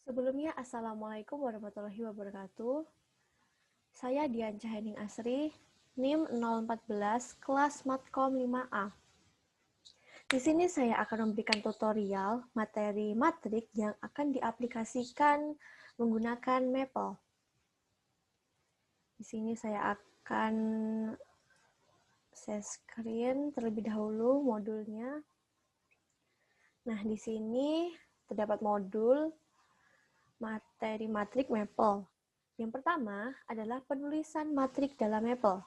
Sebelumnya, Assalamualaikum warahmatullahi wabarakatuh. Saya Dian Cahening Asri, NIM 014, kelas Matkom 5A. Di sini saya akan memberikan tutorial materi matrik yang akan diaplikasikan menggunakan Maple. Di sini saya akan share screen terlebih dahulu modulnya. Nah, di sini terdapat modul materi matrik Maple. Yang pertama adalah penulisan matrik dalam Maple.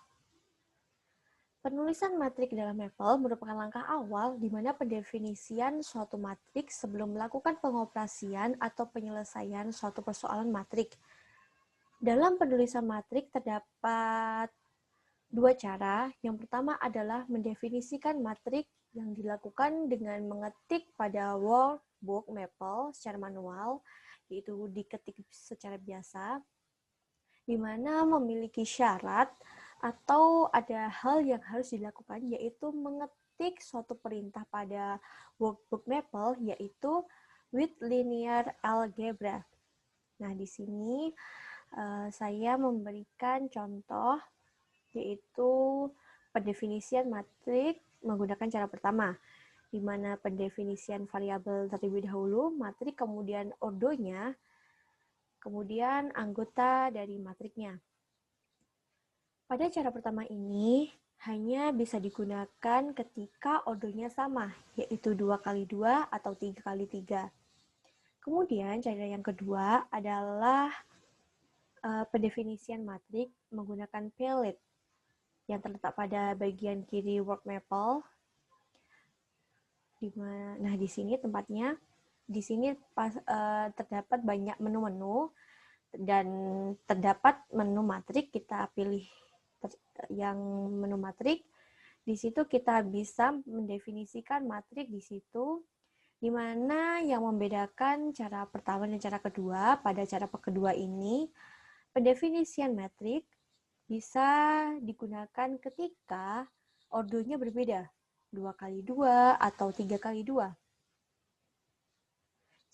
Penulisan matrik dalam Maple merupakan langkah awal di mana pendefinisian suatu matrik sebelum melakukan pengoperasian atau penyelesaian suatu persoalan matrik. Dalam penulisan matrik terdapat dua cara. Yang pertama adalah mendefinisikan matrik yang dilakukan dengan mengetik pada workbook Maple secara manual, yaitu diketik secara biasa, di mana memiliki syarat atau ada hal yang harus dilakukan, yaitu mengetik suatu perintah pada workbook Maple, yaitu with linear algebra. Nah, di sini saya memberikan contoh, yaitu pendefinisian matrik menggunakan cara pertama, di mana pendefinisian variabel terlebih dahulu, matrik, kemudian ordonya, kemudian anggota dari matriknya. Pada cara pertama ini, hanya bisa digunakan ketika ordonya sama, yaitu 2x2 atau 3x3. Kemudian, cara yang kedua adalah pendefinisian matrik menggunakan palette yang terletak pada bagian kiri work Maple. Nah, di sini tempatnya, di sini terdapat banyak menu-menu dan terdapat menu matrik. Kita pilih yang menu matrik. Di situ kita bisa mendefinisikan matrik di situ, di mana yang membedakan cara pertama dan cara kedua. Pada cara kedua ini, pendefinisian matrik bisa digunakan ketika ordonya berbeda, 2x2 atau 3x2.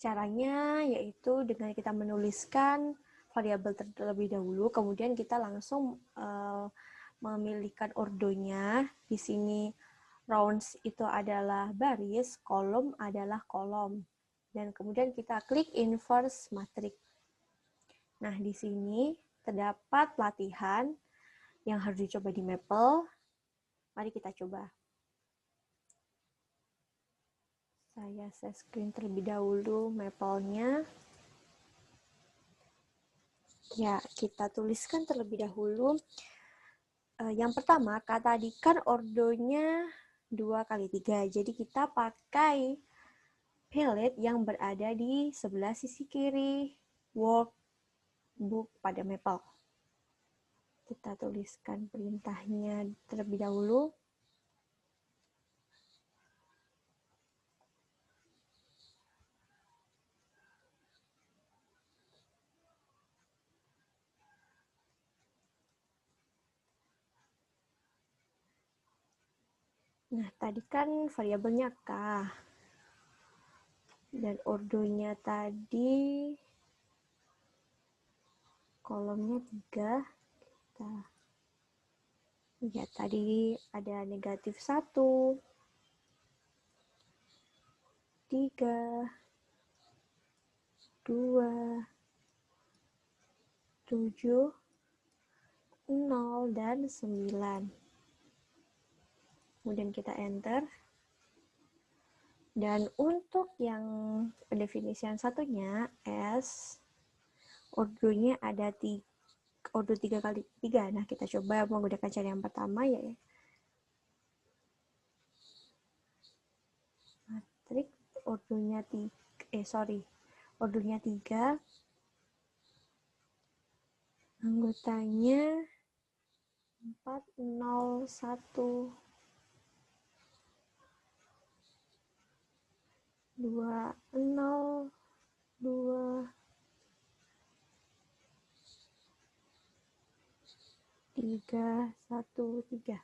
Caranya yaitu dengan kita menuliskan variabel terlebih dahulu, kemudian kita langsung memilihkan ordonya. Di sini rounds itu adalah baris, kolom adalah kolom. Dan kemudian kita klik inverse matrix. Nah, di sini terdapat latihan yang harus dicoba di Maple. Mari kita coba. Saya share screen terlebih dahulu Maple-nya. Ya, kita tuliskan terlebih dahulu. Yang pertama, tadikan ordonya 2x3. Jadi kita pakai palette yang berada di sebelah sisi kiri workbook pada Maple. Kita tuliskan perintahnya terlebih dahulu. Nah, tadi kan variabelnya K. Dan ordonya tadi kolomnya 3. Kita lihat tadi ada negatif 1, 3, 2, 7, 0, dan 9. Kemudian kita enter. Dan untuk yang pendefinisian satunya, S, ordonya ada ordo 3x3. Nah, kita coba menggunakan cara yang pertama, ya. Matrik ordonya 3. Anggotanya 4, 0, 1, 2, 0, 2, 3, 1, 3.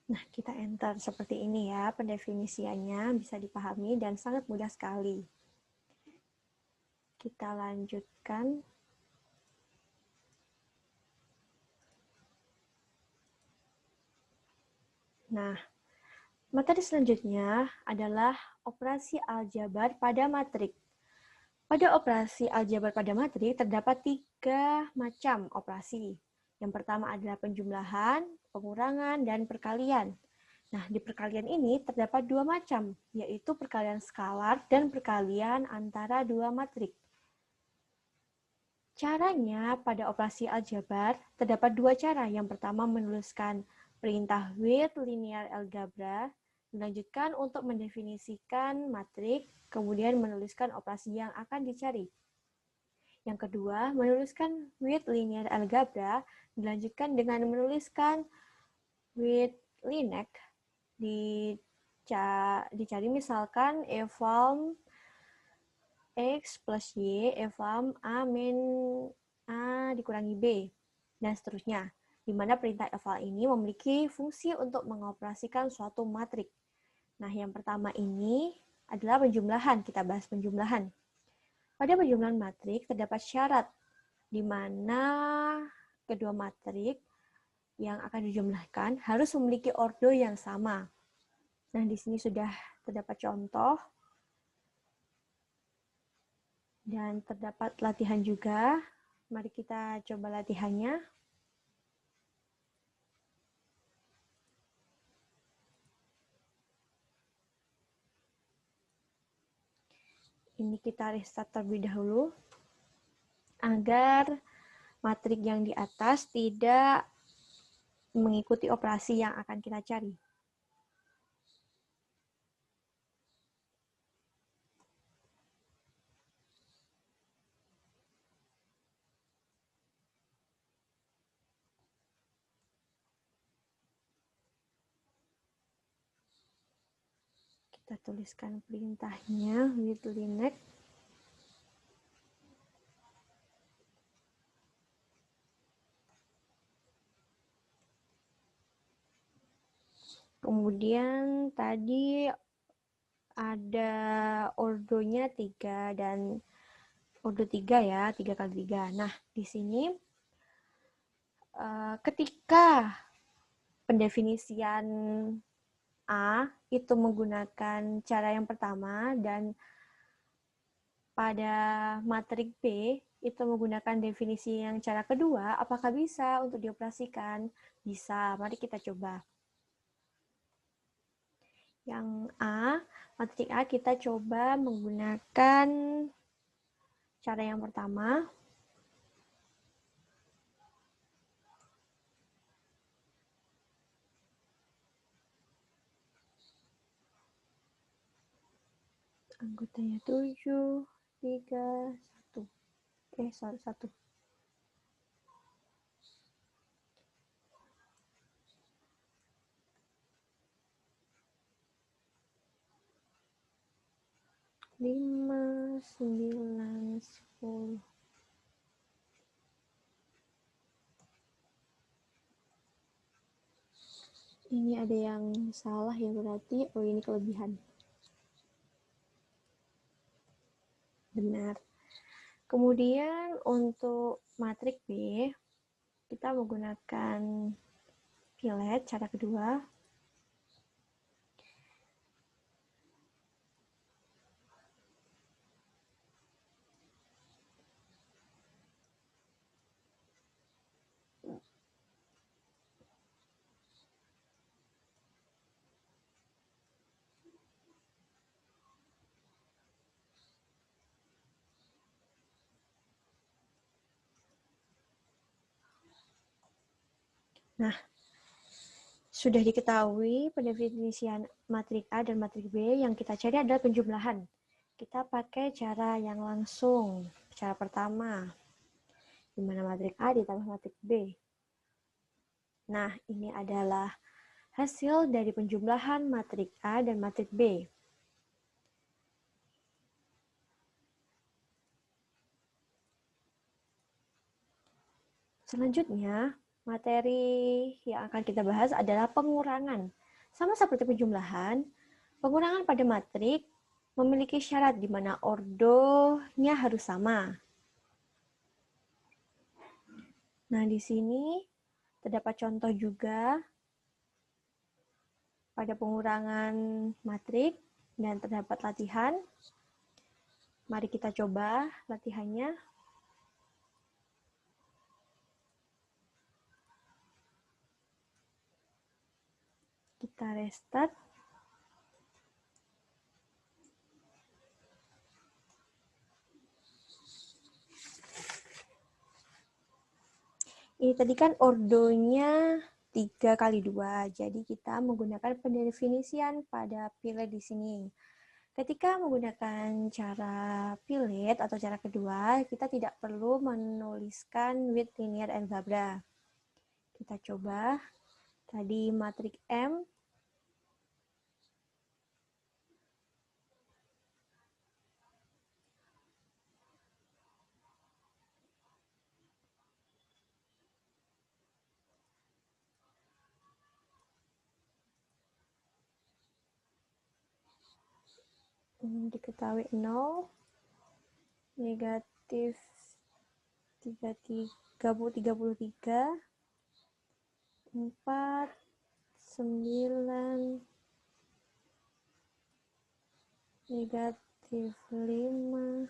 Nah, kita enter seperti ini ya, pendefinisiannya bisa dipahami dan sangat mudah sekali. Kita lanjutkan. Nah, materi selanjutnya adalah operasi aljabar pada matrik. Pada operasi aljabar pada matrik terdapat 3 macam operasi. Yang pertama adalah penjumlahan, pengurangan, dan perkalian. Nah, di perkalian ini terdapat 2 macam, yaitu perkalian skalar dan perkalian antara 2 matrik. Caranya pada operasi aljabar terdapat 2 cara. Yang pertama menuliskan perintah with linear algebra, dilanjutkan untuk mendefinisikan matrik, kemudian menuliskan operasi yang akan dicari. Yang kedua, menuliskan with linear algebra, dilanjutkan dengan menuliskan with linear, dicari misalkan eval X plus Y eval A min A dikurangi B, dan seterusnya. Di mana perintah eval ini memiliki fungsi untuk mengoperasikan suatu matrik. Nah, yang pertama ini adalah penjumlahan. Kita bahas penjumlahan. Pada penjumlahan matrik terdapat syarat di mana kedua matrik yang akan dijumlahkan harus memiliki ordo yang sama. Nah, di sini sudah terdapat contoh dan terdapat latihan juga. Mari kita coba latihannya. Ini kita restart terlebih dahulu agar matrik yang di atas tidak mengikuti operasi yang akan kita cari. Kita tuliskan perintahnya with linear. Kemudian tadi ada ordonya 3 dan ordo 3 ya, 3 kali 3. Nah, di sini ketika pendefinisian A itu menggunakan cara yang pertama dan pada matrik B itu menggunakan definisi yang cara kedua, apakah bisa untuk dioperasikan? Bisa, mari kita coba. Yang A, matrik A kita coba menggunakan cara yang pertama. Anggotanya 7, 3, 1. 1. 5, 9, 10. Ini ada yang salah ya berarti, oh ini kelebihan. Benar. Kemudian untuk matrik B, kita menggunakan fillet cara kedua. Nah, sudah diketahui pendefinisian matrik A dan matrik B, yang kita cari adalah penjumlahan. Kita pakai cara yang langsung. Cara pertama, di mana matrik A ditambah matrik B. Nah, ini adalah hasil dari penjumlahan matrik A dan matrik B. Selanjutnya, materi yang akan kita bahas adalah pengurangan. Sama seperti penjumlahan, pengurangan pada matrik memiliki syarat di mana ordonya harus sama. Nah, di sini terdapat contoh juga pada pengurangan matrik dan terdapat latihan. Mari kita coba latihannya. Kita restart. Ini tadi kan ordonya 3 kali 2, jadi kita menggunakan pendefinisian pada pilih di sini. Ketika menggunakan cara pilih atau cara kedua, kita tidak perlu menuliskan with linear algebra. Kita coba, tadi matrik M, diketahui 0, negatif 33, 4, 9, negatif 5,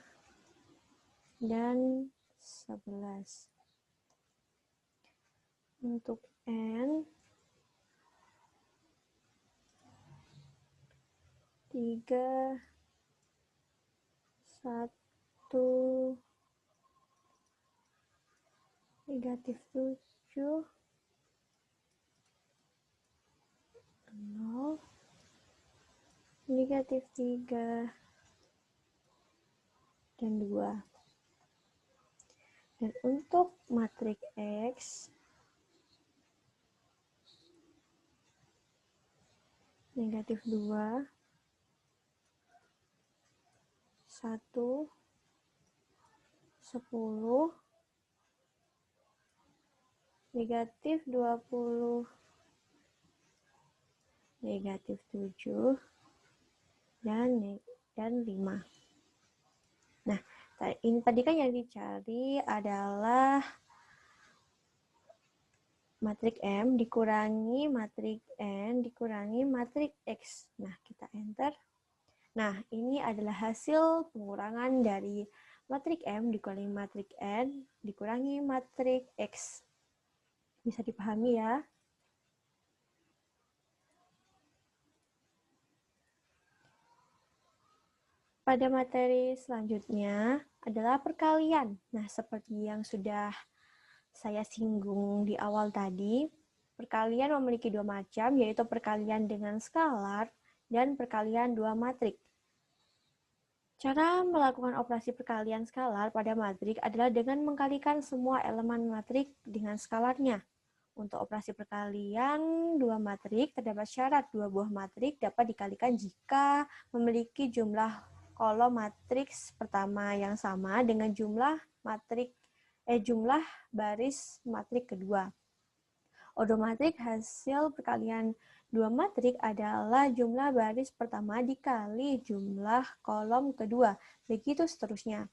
dan 11. Untuk N, 3, 1, negatif 7, 0, negatif 3, dan 2. Dan untuk matrik X, negatif 2, 1, 10, negatif 20, negatif 7, dan 5. Nah, ini tadi kan yang dicari adalah matrik M dikurangi matrik N dikurangi matrik X. Nah, kita enter. Nah, ini adalah hasil pengurangan dari matrik M dikurangi matrik N dikurangi matrik X. Bisa dipahami ya? Pada materi selanjutnya adalah perkalian. Nah, seperti yang sudah saya singgung di awal tadi, perkalian memiliki dua macam, yaitu perkalian dengan skalar dan perkalian dua matrik. Cara melakukan operasi perkalian skalar pada matrik adalah dengan mengkalikan semua elemen matrik dengan skalarnya. Untuk operasi perkalian dua matrik, terdapat syarat dua buah matrik dapat dikalikan jika memiliki jumlah kolom matriks pertama yang sama dengan jumlah baris matrik kedua. Odomatrik hasil perkalian dua matrik adalah jumlah baris pertama dikali jumlah kolom kedua, begitu seterusnya.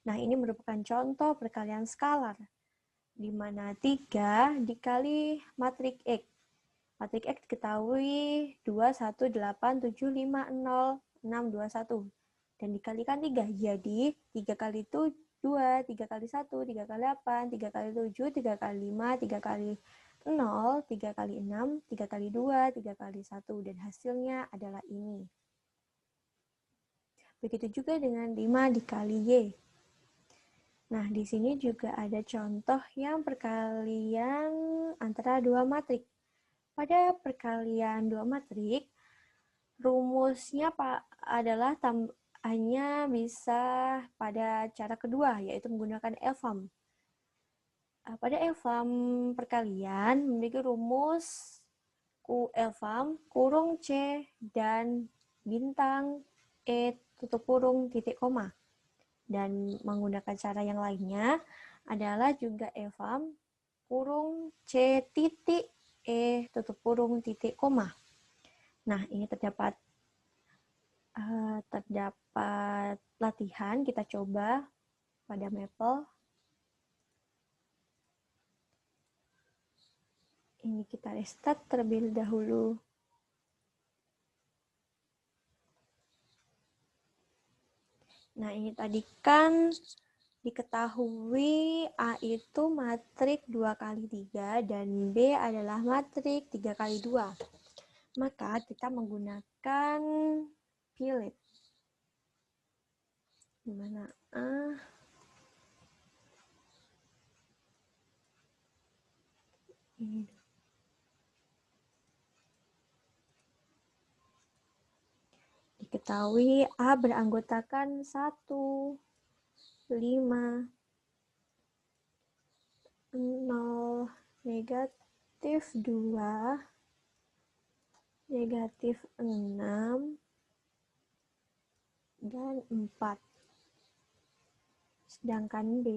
Nah, ini merupakan contoh perkalian skalar, di mana 3 dikali matrik X. Matrik X diketahui 2, 1, 8, 7, 5, 0, 6, 2, 1. Dan dikalikan 3, jadi 3 kali 2, 3 kali 1, 3 kali 8, 3 kali 7, 3 kali 5, 3 kali 0, 3 kali 6, 3 kali 2, 3 kali 1. Dan hasilnya adalah ini. Begitu juga dengan 5 dikali Y. Nah, di sini juga ada contoh yang perkalian antara dua matrik. Pada perkalian dua matrik, rumusnya adalah hanya bisa pada cara kedua, yaitu menggunakan LFAM. Pada LFAM perkalian memiliki rumus LFAM kurung C dan bintang E tutup kurung titik koma. Dan menggunakan cara yang lainnya adalah juga LFAM kurung C titik E tutup kurung titik koma. Nah, ini terdapat latihan, kita coba pada Maple. Ini kita restart terlebih dahulu. Nah, ini tadi kan diketahui A itu matrik 2 kali 3 dan B adalah matrik 3 kali 2. Maka kita menggunakan pilot. Gimana? Ini. Diketahui A beranggotakan 1, 5, 0, negatif 2, negatif 6, dan 4. Sedangkan B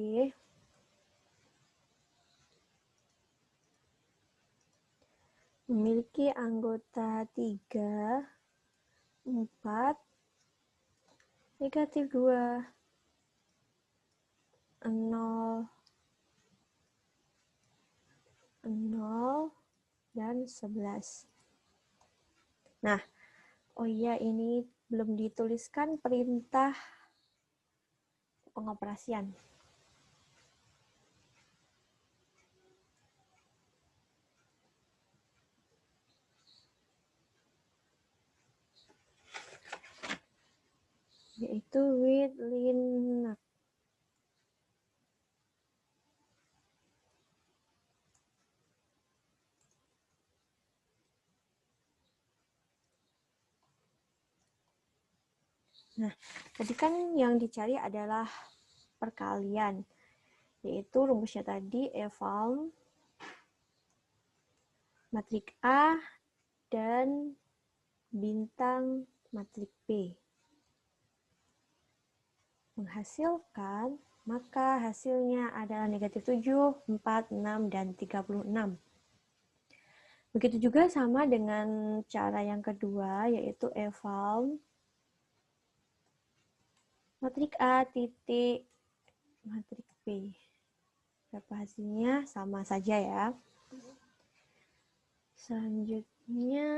memiliki anggota 3, 4, negatif 2, 0, 0, dan 11. Nah, oh iya, ini belum dituliskan perintah pengoperasian. Yaitu with Linux. Nah, tadi kan yang dicari adalah perkalian, yaitu rumusnya tadi eval matrik A dan bintang matrik B. Menghasilkan, maka hasilnya adalah negatif 7, 4, 6, dan 36. Begitu juga sama dengan cara yang kedua, yaitu eval matrik A titik matrik B. Berapa hasilnya? Sama saja ya. Selanjutnya,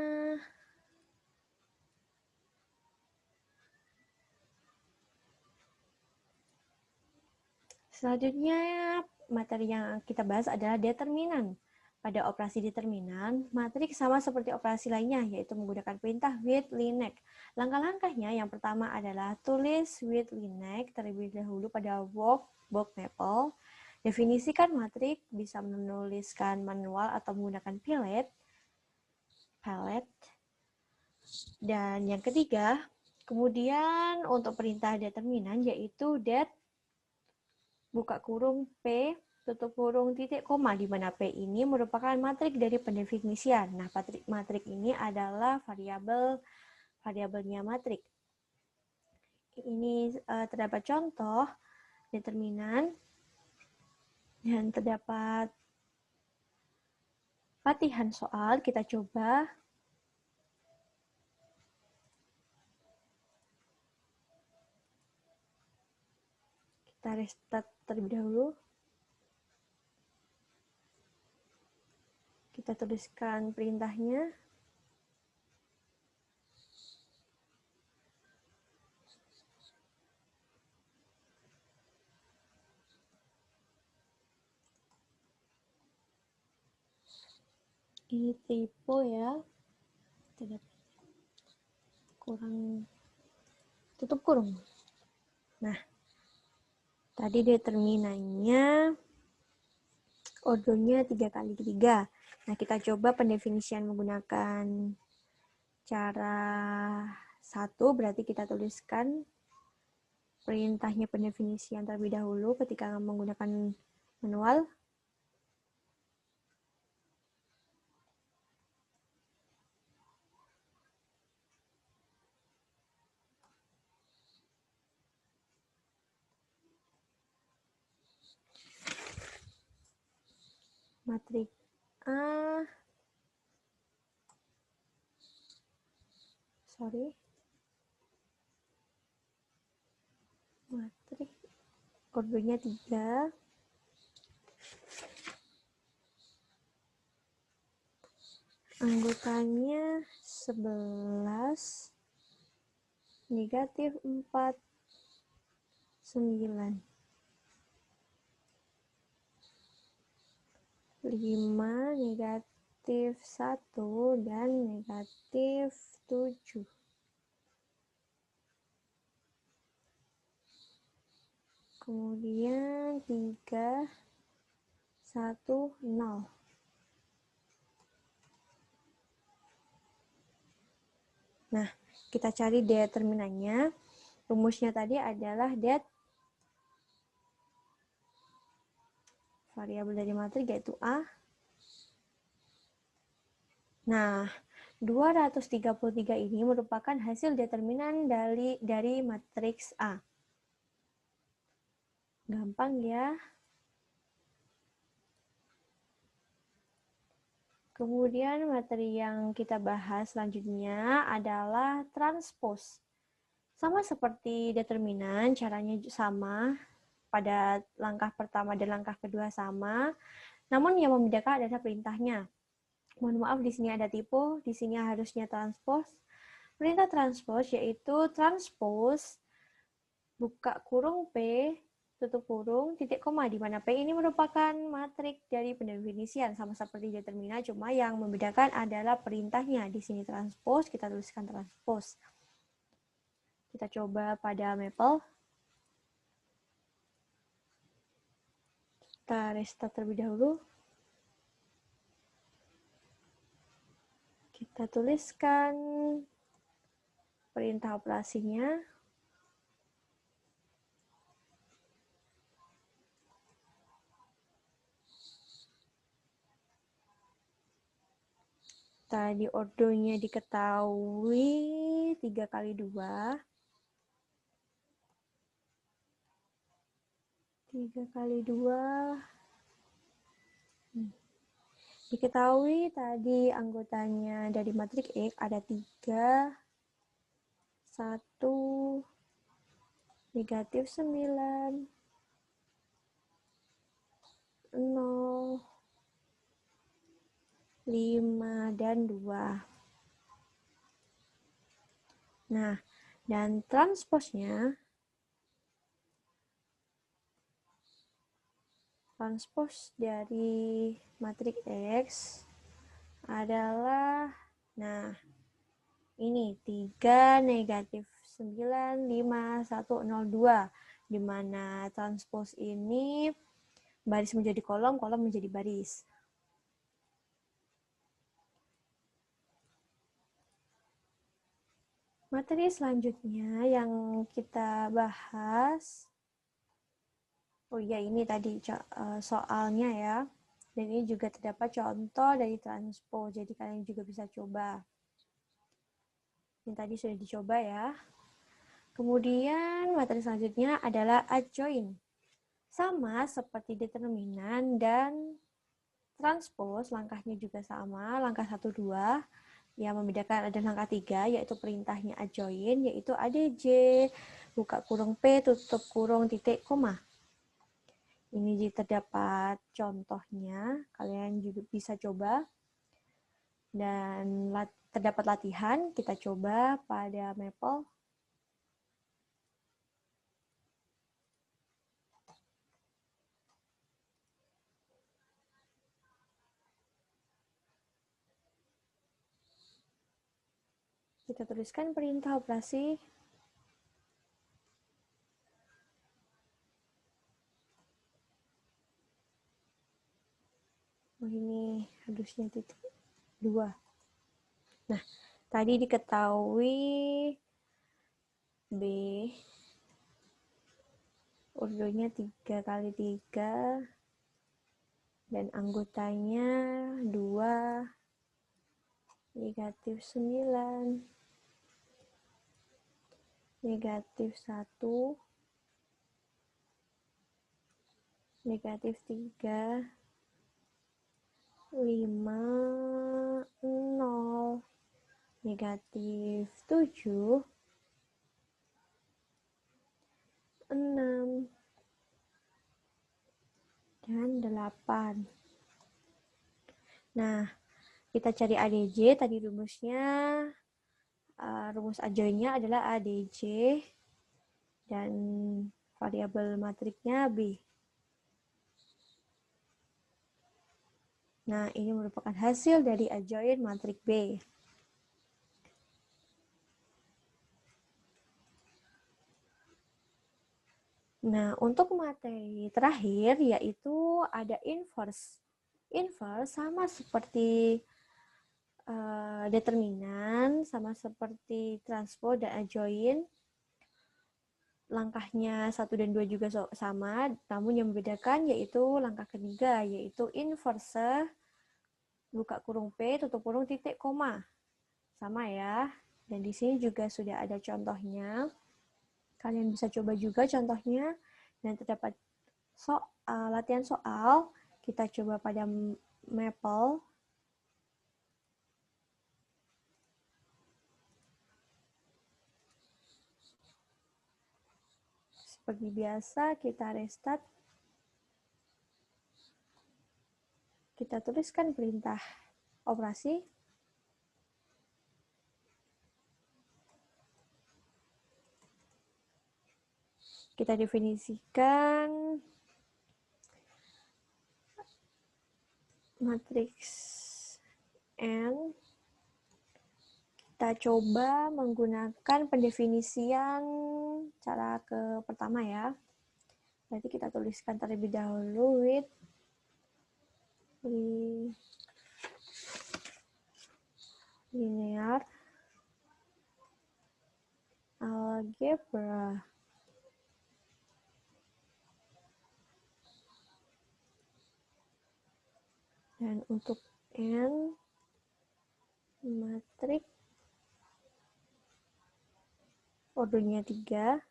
materi yang kita bahas adalah determinan. Pada operasi determinan, matrik sama seperti operasi lainnya, yaitu menggunakan perintah with Linux. Langkah-langkahnya yang pertama adalah tulis with Linux terlebih dahulu pada workbook Maple. Definisikan matrik, bisa menuliskan manual atau menggunakan pilot. Dan yang ketiga, kemudian untuk perintah determinan yaitu det buka kurung P tutup kurung titik koma, di mana P ini merupakan matrik dari pendefinisian. Nah, matrik ini adalah variabelnya matrik. Ini terdapat contoh determinan dan terdapat latihan soal. Kita coba. Kita restart terlebih dahulu. Kita tuliskan perintahnya. Ini typo ya. Tidak kurang tutup kurung. Nah, tadi determinannya ordernya 3 kali 3. Nah, kita coba pendefinisian menggunakan cara 1, berarti kita tuliskan perintahnya pendefinisian terlebih dahulu ketika menggunakan manual. Matrik A, matrik ordernya 3, anggotanya 11, negatif 4, 9. 5, negatif 1, dan negatif 7. Kemudian 3, 1, 0. Nah, kita cari determinannya. Rumusnya tadi adalah det variabel dari matrik yaitu A. Nah, 233 ini merupakan hasil determinan dari matriks A. Gampang ya. Kemudian materi yang kita bahas selanjutnya adalah transpose. Sama seperti determinan, caranya sama. Pada langkah pertama dan langkah kedua sama. Namun yang membedakan adalah perintahnya. Mohon maaf, di sini ada tipe, di sini harusnya transpose. Perintah transpose yaitu transpose buka kurung P tutup kurung titik koma, di mana P ini merupakan matrik dari pendefinisian sama seperti determinan, cuma yang membedakan adalah perintahnya. Di sini transpose, kita tuliskan transpose. Kita coba pada Maple. Kita restart terlebih dahulu. Kita tuliskan perintah operasinya. Tadi ordonya diketahui 3 kali 2. 3 kali 2. Diketahui tadi anggotanya dari matrik X ada 3, 1, negatif 9, 0, 5, dan 2. Nah, dan transpose dari matrik X adalah, nah, ini 3, negatif 9, 5, 1, 0, 2. Di mana transpose ini baris menjadi kolom, kolom menjadi baris. Materi selanjutnya yang kita bahas, oh iya, ini tadi soalnya ya, dan ini juga terdapat contoh dari transpose, jadi kalian juga bisa coba. Ini tadi sudah dicoba ya. Kemudian materi selanjutnya adalah adjoint. Sama seperti determinan dan transpose, langkahnya juga sama, langkah 1, 2. Yang membedakan adalah langkah 3, yaitu perintahnya adjoint, yaitu ADJ, buka kurung P, tutup kurung titik koma. Ini terdapat contohnya, kalian juga bisa coba. Dan terdapat latihan, kita coba pada Maple. Kita tuliskan perintah operasi. Oh, ini harusnya titik 2. Nah, tadi diketahui B ordonya 3 kali 3 dan anggotanya 2, negatif 9, negatif 1, negatif 3, 5, 0, negatif 7, 6, dan 8. Nah, kita cari ADJ, tadi rumusnya, rumus adjoinnya adalah ADJ, dan variabel matriknya B. Nah, ini merupakan hasil dari adjoin matrik B. Nah, untuk materi terakhir yaitu ada inverse. Inverse sama seperti determinan, sama seperti transpose dan adjoin. Langkahnya 1 dan 2 juga sama, namun yang membedakan yaitu langkah ketiga, yaitu inverse, buka kurung P, tutup kurung titik koma. Sama ya. Dan di sini juga sudah ada contohnya. Kalian bisa coba juga contohnya. Dan terdapat latihan soal. Kita coba pada Maple. Seperti biasa, kita restart. Kita tuliskan perintah operasi. Kita definisikan matriks N. Kita coba menggunakan pendefinisian cara pertama ya. Berarti kita tuliskan terlebih dahulu with linear algebra. Dan untuk N, matrik ordernya 3.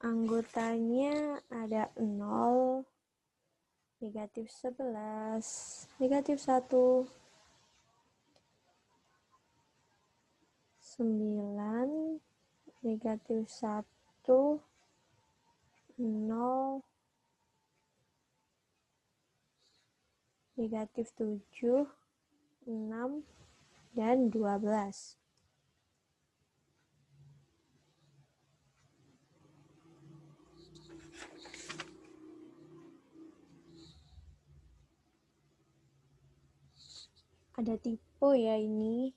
Anggotanya ada 0, negatif 11, negatif 1, 9, negatif 1, 0, negatif 7, 6, dan 12. Ada tipe ya ini.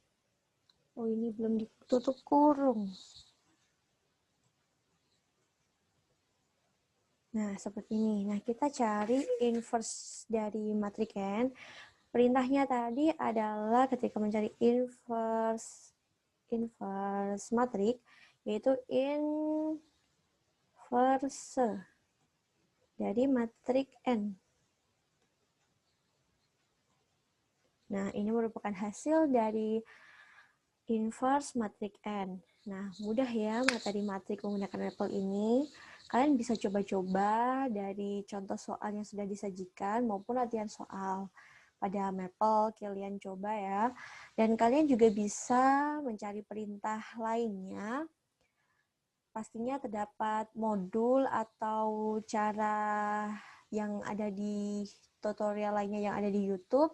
Oh, ini belum ditutup kurung. Nah, seperti ini. Nah, kita cari inverse dari matrik N. Perintahnya tadi adalah ketika mencari inverse matrik, yaitu inverse dari matrik N. Nah, ini merupakan hasil dari inverse matrik N. Nah, mudah ya materi matrik menggunakan Maple ini. Kalian bisa coba-coba dari contoh soal yang sudah disajikan maupun latihan soal pada Maple, kalian coba ya. Dan kalian juga bisa mencari perintah lainnya. Pastinya terdapat modul atau cara yang ada di tutorial lainnya yang ada di YouTube.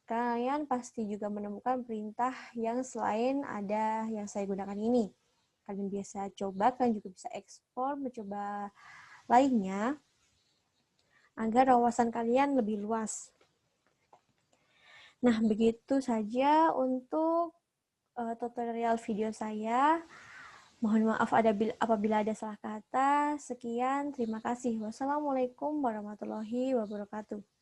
Kalian pasti juga menemukan perintah yang selain ada yang saya gunakan ini. Kalian biasa coba, kalian juga bisa ekspor, mencoba lainnya, agar wawasan kalian lebih luas. Nah, begitu saja untuk tutorial video saya. Mohon maaf apabila ada salah kata. Sekian, terima kasih. Wassalamualaikum warahmatullahi wabarakatuh.